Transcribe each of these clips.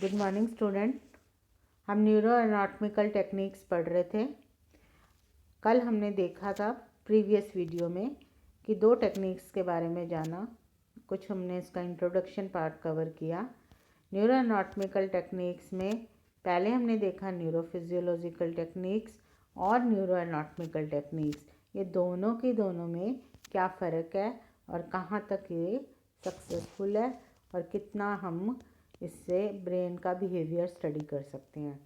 Good morning student. हम neuro anatomical techniques पढ़ रहे थे। कल हमने देखा था प्रीवियस वीडियो में कि दो टेक्निक्स के बारे में जाना। कुछ हमने इसका इंट्रोडक्शन पार्ट कवर किया। न्यूरो एनाटॉमिकल टेक्निक्स में पहले हमने देखा न्यूरोफिजियोलॉजिकल टेक्निक्स और न्यूरो एनाटॉमिकल टेक्निक्स, ये दोनों की दोनों में क्या फ़र्क है और कहाँ तक ये सक्सेसफुल है और कितना हम इससे ब्रेन का बिहेवियर स्टडी कर सकते हैं।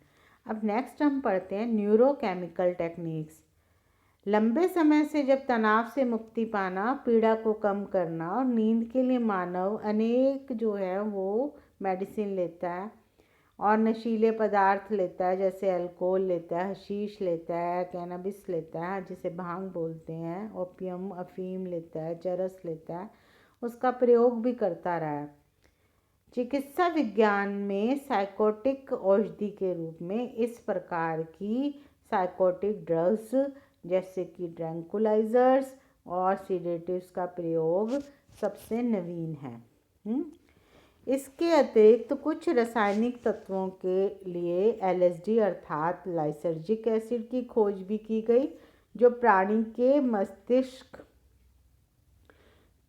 अब नेक्स्ट हम पढ़ते हैं न्यूरोकेमिकल टेक्निक्स। लंबे समय से जब तनाव से मुक्ति पाना, पीड़ा को कम करना और नींद के लिए मानव अनेक जो है वो मेडिसिन लेता है और नशीले पदार्थ लेता है, जैसे अल्कोहल लेता है, हशीश लेता है, कैनबिस लेता है जिसे भांग बोलते हैं, ओपियम अफीम लेता है, चरस लेता है, उसका प्रयोग भी करता रहा है। चिकित्सा विज्ञान में साइकोटिक औषधि के रूप में इस प्रकार की साइकोटिक ड्रग्स जैसे कि ट्रैंकुलाइजर्स और सीडेटिव्स का प्रयोग सबसे नवीन है। इसके अतिरिक्त कुछ रासायनिक तत्वों के लिए एलएसडी अर्थात लाइसर्जिक एसिड की खोज भी की गई, जो प्राणी के मस्तिष्क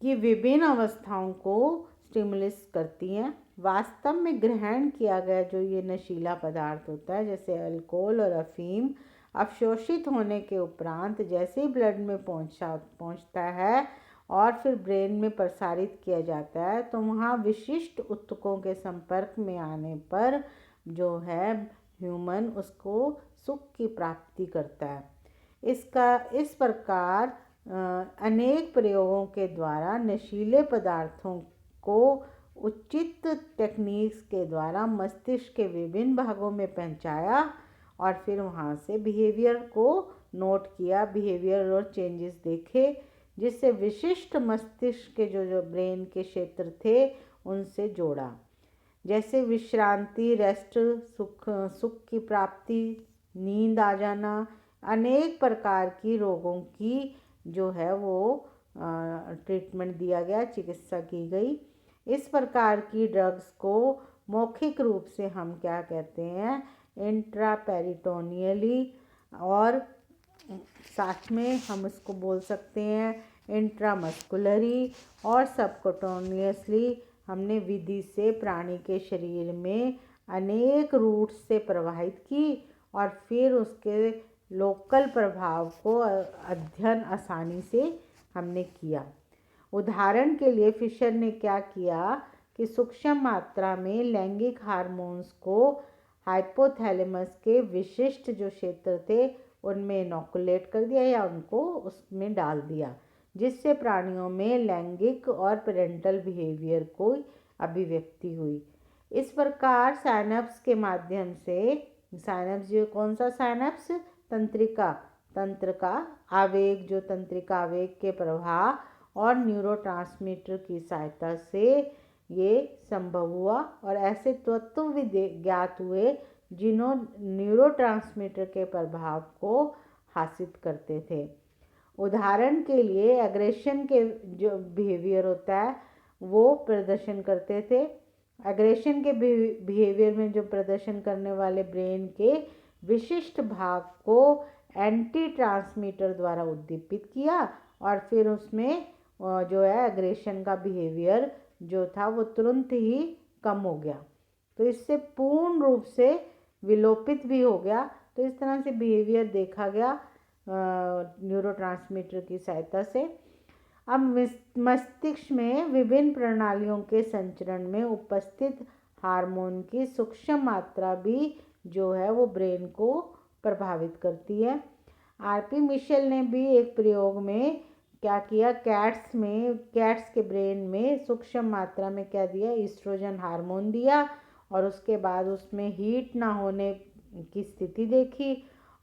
की विभिन्न अवस्थाओं को स्टिमुलेट करती हैं। वास्तव में ग्रहण किया गया जो ये नशीला पदार्थ होता है, जैसे अल्कोहल और अफीम, अवशोषित होने के उपरांत जैसे ही ब्लड में पहुंचता है और फिर ब्रेन में प्रसारित किया जाता है, तो वहाँ विशिष्ट ऊतकों के संपर्क में आने पर जो है ह्यूमन उसको सुख की प्राप्ति करता है। इस प्रकार अनेक प्रयोगों के द्वारा नशीले पदार्थों को उचित टेक्निक्स के द्वारा मस्तिष्क के विभिन्न भागों में पहुंचाया और फिर वहाँ से बिहेवियर को नोट किया, बिहेवियर और चेंजेस देखे, जिससे विशिष्ट मस्तिष्क के जो ब्रेन के क्षेत्र थे उनसे जोड़ा, जैसे विश्रांति, रेस्ट, सुख की प्राप्ति, नींद आ जाना। अनेक प्रकार की रोगों की जो है वो ट्रीटमेंट दिया गया, चिकित्सा की गई। इस प्रकार की ड्रग्स को मौखिक रूप से हम क्या कहते हैं, इंट्रापेरिटोनियली, और साथ में हम इसको बोल सकते हैं इंट्रामस्कुलरी और सबकोटोनियसली। हमने विधि से प्राणी के शरीर में अनेक रूट्स से प्रवाहित की और फिर उसके लोकल प्रभाव को अध्ययन आसानी से हमने किया। उदाहरण के लिए फिशर ने क्या किया कि सूक्ष्म मात्रा में लैंगिक हार्मोन्स को हाइपोथैलेमस के विशिष्ट जो क्षेत्र थे उनमें इनोकुलेट कर दिया या उनको उसमें डाल दिया, जिससे प्राणियों में लैंगिक और पेरेंटल बिहेवियर को अभिव्यक्ति हुई। इस प्रकार साइनप्स के माध्यम से, साइनप्स जो कौन सा साइनप्स, तंत्र का आवेग, जो तंत्रिका आवेग के प्रवाह और न्यूरोट्रांसमीटर की सहायता से ये संभव हुआ और ऐसे तत्व भी ज्ञात हुए जिन्हों न्यूरोट्रांसमीटर के प्रभाव को हासिल करते थे। उदाहरण के लिए एग्रेशन के जो बिहेवियर होता है वो प्रदर्शन करते थे। एग्रेशन के बिहेवियर में जो प्रदर्शन करने वाले ब्रेन के विशिष्ट भाग को एंटी ट्रांसमीटर द्वारा उद्दीपित किया और फिर उसमें जो है एग्रेशन का बिहेवियर जो था वो तुरंत ही कम हो गया, तो इससे पूर्ण रूप से विलोपित भी हो गया। तो इस तरह से बिहेवियर देखा गया न्यूरोट्रांसमीटर की सहायता से। अब मस्तिष्क में विभिन्न प्रणालियों के संचरण में उपस्थित हार्मोन की सूक्ष्म मात्रा भी जो है वो ब्रेन को प्रभावित करती है। आरपी मिशेल ने भी एक प्रयोग में क्या किया, कैट्स के ब्रेन में सूक्ष्म मात्रा में क्या दिया, ईस्ट्रोजन हार्मोन दिया और उसके बाद उसमें हीट ना होने की स्थिति देखी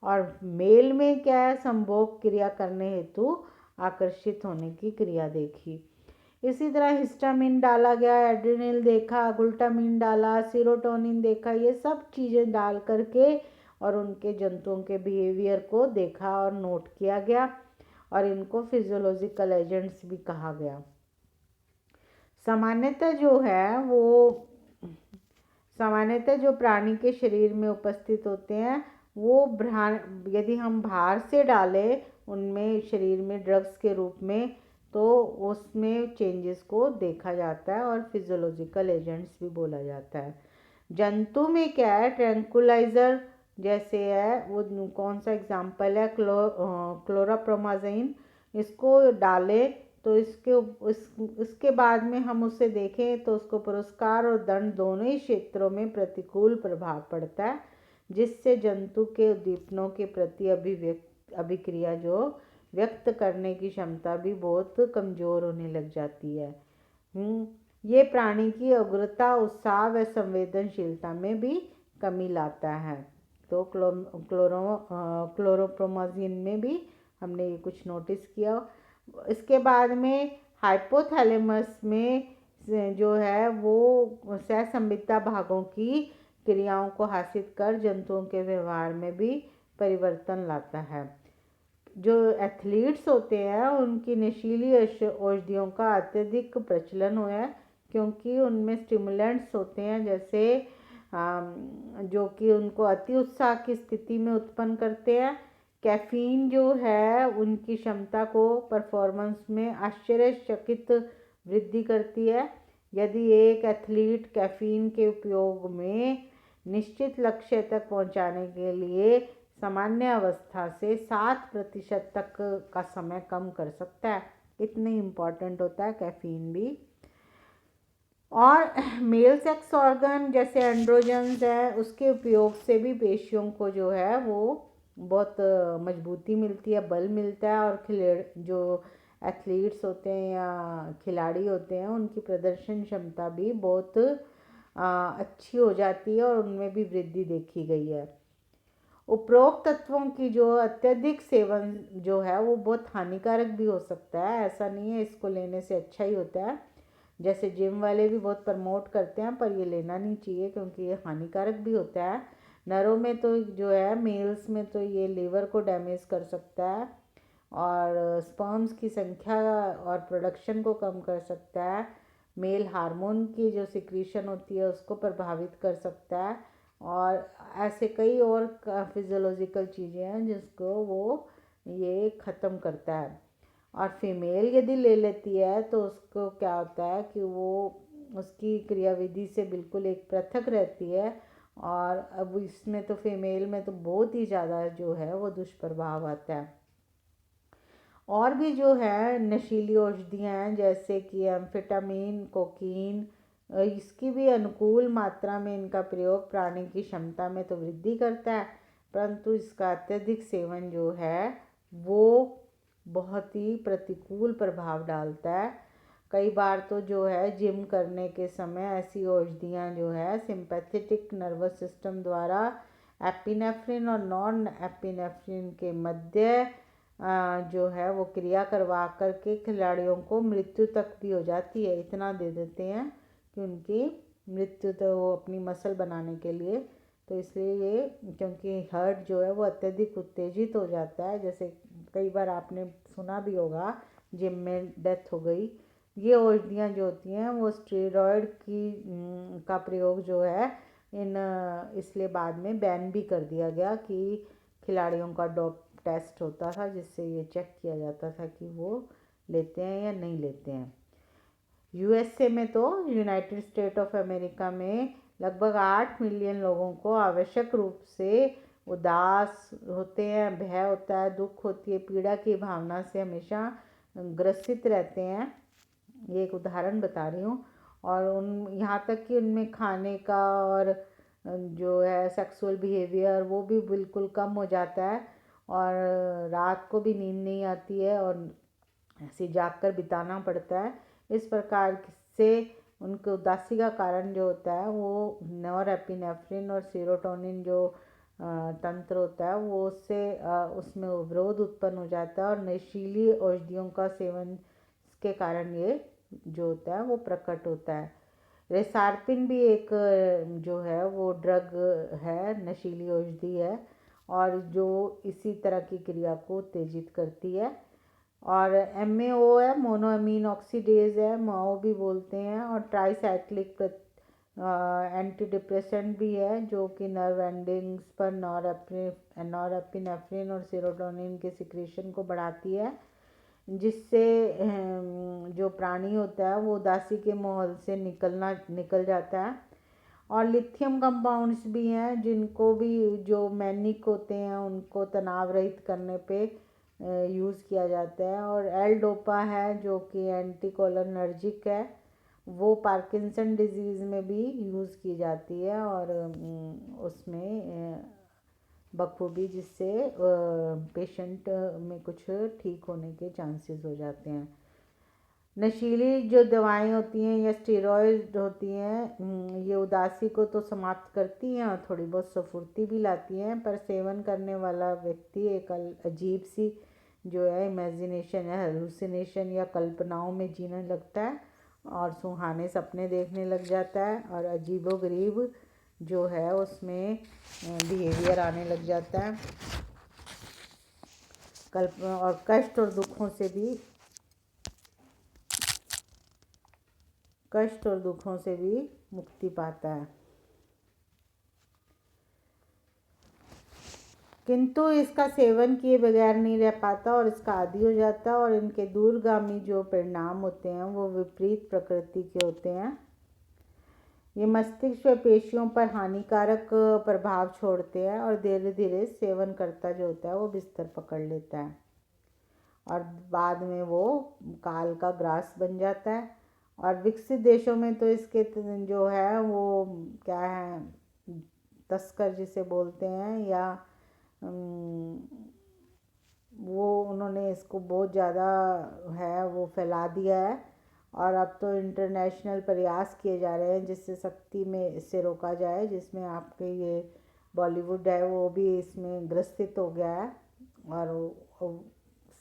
और मेल में क्या है, संभोग क्रिया करने हेतु आकर्षित होने की क्रिया देखी। इसी तरह हिस्टामिन डाला गया, एड्रेनल देखा, ग्लूटामिन डाला, सीरोटोनिन देखा, ये सब चीज़ें डाल करके और उनके जंतुओं के बिहेवियर को देखा और नोट किया गया और इनको फिजियोलॉजिकल एजेंट्स भी कहा गया। सामान्यतः जो है वो सामान्यतः जो प्राणी के शरीर में उपस्थित होते हैं वो यदि हम बाहर से डालें उनमें शरीर में ड्रग्स के रूप में, तो उसमें चेंजेस को देखा जाता है और फिजियोलॉजिकल एजेंट्स भी बोला जाता है। जंतु में क्या है, ट्रैंकुलाइजर जैसे है, वो कौन सा एग्जाम्पल है, क्लोराप्रोमाज़ाइन, इसको डालें तो इसके बाद में हम उसे देखें तो उसको पुरस्कार और दंड दोनों ही क्षेत्रों में प्रतिकूल प्रभाव पड़ता है, जिससे जंतु के उद्दीपनों के प्रति अभिक्रिया जो व्यक्त करने की क्षमता भी बहुत कमज़ोर होने लग जाती है। ये प्राणी की उग्रता, उत्साह व संवेदनशीलता में भी कमी लाता है। तो क्लोरोप्रोमाज़िन में भी हमने ये कुछ नोटिस किया। इसके बाद में हाइपोथैलेमस में जो है वो सहसंबिता भागों की क्रियाओं को हासिल कर जंतुओं के व्यवहार में भी परिवर्तन लाता है। जो एथलीट्स होते हैं उनकी नशीली औषधियों का अत्यधिक प्रचलन हुआ है, क्योंकि उनमें स्टिमुलेंट्स होते हैं जैसे जो कि उनको अति उत्साह की स्थिति में उत्पन्न करते हैं। कैफीन जो है उनकी क्षमता को परफॉर्मेंस में आश्चर्यचकित वृद्धि करती है। यदि एक एथलीट कैफीन के उपयोग में निश्चित लक्ष्य तक पहुंचाने के लिए सामान्य अवस्था से 7% तक का समय कम कर सकता है, इतनी इम्पॉर्टेंट होता है कैफीन भी। और मेल सेक्स ऑर्गन जैसे एंड्रोजन्स है, उसके उपयोग से भी पेशियों को जो है वो बहुत मजबूती मिलती है, बल मिलता है, और जो एथलीट्स होते हैं या खिलाड़ी होते हैं उनकी प्रदर्शन क्षमता भी बहुत अच्छी हो जाती है और उनमें भी वृद्धि देखी गई है। उपरोक्त तत्वों की जो अत्यधिक सेवन जो है वो बहुत हानिकारक भी हो सकता है, ऐसा नहीं है इसको लेने से अच्छा ही होता है। जैसे जिम वाले भी बहुत प्रमोट करते हैं, पर ये लेना नहीं चाहिए क्योंकि ये हानिकारक भी होता है। नरों में तो जो है, मेल्स में तो ये लीवर को डैमेज कर सकता है और स्पर्म्स की संख्या और प्रोडक्शन को कम कर सकता है। मेल हार्मोन की जो सिक्रीशन होती है उसको प्रभावित कर सकता है, और ऐसे कई और फिजियोलॉजिकल चीज़ें हैं जिसको वो ये ख़त्म करता है। और फीमेल यदि ले लेती है तो उसको क्या होता है कि वो उसकी क्रियाविधि से बिल्कुल एक पृथक रहती है, और अब इसमें तो फीमेल में तो बहुत ही ज़्यादा जो है वो दुष्प्रभाव आता है। और भी जो है नशीली औषधियाँ हैं जैसे कि एम्फेटामिन, कोकीन, इसकी भी अनुकूल मात्रा में इनका प्रयोग प्राणी की क्षमता में तो वृद्धि करता है, परंतु इसका अत्यधिक सेवन जो है वो बहुत ही प्रतिकूल प्रभाव डालता है। कई बार तो जो है जिम करने के समय ऐसी औषधियाँ जो है सिंपैथेटिक नर्वस सिस्टम द्वारा एपिनेफ्रिन और नॉन एपिनेफ्रिन के मध्य जो है वो क्रिया करवा करके खिलाड़ियों को मृत्यु तक भी हो जाती है। इतना दे देते हैं कि उनकी मृत्यु तो वो अपनी मसल बनाने के लिए, तो इसलिए ये, क्योंकि हार्ट जो है वो अत्यधिक उत्तेजित हो जाता है, जैसे कई बार आपने सुना भी होगा जिम में डेथ हो गई। ये औषधियाँ जो होती हैं वो स्टेरॉयड का प्रयोग जो है इसलिए बाद में बैन भी कर दिया गया कि खिलाड़ियों का डोप टेस्ट होता था जिससे ये चेक किया जाता था कि वो लेते हैं या नहीं लेते हैं। यूएसए में तो यूनाइटेड स्टेट ऑफ अमेरिका में लगभग 8 मिलियन लोगों को आवश्यक रूप से उदास होते हैं, भय होता है, दुख होती है, पीड़ा की भावना से हमेशा ग्रसित रहते हैं। ये एक उदाहरण बता रही हूँ। और यहाँ तक कि उनमें खाने का और जो है सेक्सुअल बिहेवियर वो भी बिल्कुल कम हो जाता है, और रात को भी नींद नहीं आती है और ऐसे जाग कर बिताना पड़ता है। इस प्रकार से उनको उदासी का कारण जो होता है वो नॉरएपिनेफ्रिन और सेरोटोनिन जो तंत्र होता है वो उससे उसमें अवरोध उत्पन्न हो जाता है, और नशीली औषधियों का सेवन के कारण ये जो होता है वो प्रकट होता है। रेसारपिन भी एक जो है वो ड्रग है, नशीली औषधि है, और जो इसी तरह की क्रिया को उत्तेजित करती है। और MAO है, मोनोअमीन ऑक्सीडेज है, माओ भी बोलते हैं, और ट्राईसाइक्लिक एंटी डिप्रेसेंट भी है जो कि नर्व एंडिंग्स पर नॉरएपिनेफ्रिन और सेरोटोनिन के सिक्रेशन को बढ़ाती है, जिससे जो प्राणी होता है वो उदासी के माहौल से निकल जाता है। और लिथियम कंपाउंड्स भी हैं जिनको भी जो मैनिक होते हैं उनको तनाव रहित करने पे यूज़ किया जाता है। और एल डोपा है जो कि एंटीकोलिनर्जिक है, वो पार्किंसन डिजीज़ में भी यूज़ की जाती है और उसमें बखूबी, जिससे पेशेंट में कुछ ठीक होने के चांसेस हो जाते हैं। नशीली जो दवाएं होती हैं या स्टेरॉयड होती हैं, ये उदासी को तो समाप्त करती हैं और थोड़ी बहुत स्फूर्ति भी लाती हैं, पर सेवन करने वाला व्यक्ति एक अजीब सी जो है इमेजिनेशन या हेलुसिनेशन या कल्पनाओं में जीने लगता है और सुहाने सपने देखने लग जाता है और अजीबोगरीब जो है उसमें बिहेवियर आने लग जाता है। और कष्ट और दुखों से भी मुक्ति पाता है, किंतु इसका सेवन किए बगैर नहीं रह पाता और इसका आदी हो जाता है। और इनके दूरगामी जो परिणाम होते हैं वो विपरीत प्रकृति के होते हैं। ये मस्तिष्क व पेशियों पर हानिकारक प्रभाव छोड़ते हैं और धीरे धीरे सेवनकर्ता जो होता है वो बिस्तर पकड़ लेता है और बाद में वो काल का ग्रास बन जाता है। और विकसित देशों में तो इसके जो है वो क्या है, तस्कर जिसे बोलते हैं, या वो उन्होंने इसको बहुत ज़्यादा है वो फैला दिया है। और अब तो इंटरनेशनल प्रयास किए जा रहे हैं जिससे सख्ती में इससे रोका जाए, जिसमें आपके ये बॉलीवुड है वो भी इसमें ग्रसित हो गया है और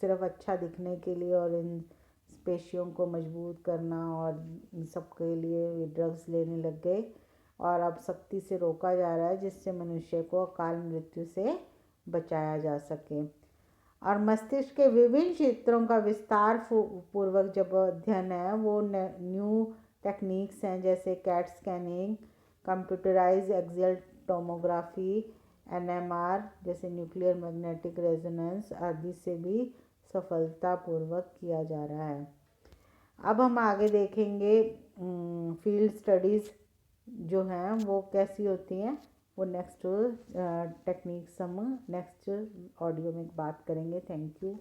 सिर्फ अच्छा दिखने के लिए और इन पेशियों को मजबूत करना और इन सब के लिए ड्रग्स लेने लग गए और अब सख्ती से रोका जा रहा है जिससे मनुष्य को अकाल मृत्यु से बचाया जा सके। और मस्तिष्क के विभिन्न क्षेत्रों का विस्तार पूर्वक जब अध्ययन है वो न्यू टेक्निक्स हैं जैसे CAT scanning, computerize axial tomography, NMR जैसे न्यूक्लियर मैग्नेटिक रेजोनेंस आदि से भी सफलतापूर्वक किया जा रहा है। अब हम आगे देखेंगे फील्ड स्टडीज़ जो हैं वो कैसी होती हैं, वो नेक्स्ट टेक्निक्स हम नेक्स्ट ऑडियो में बात करेंगे। Thank you.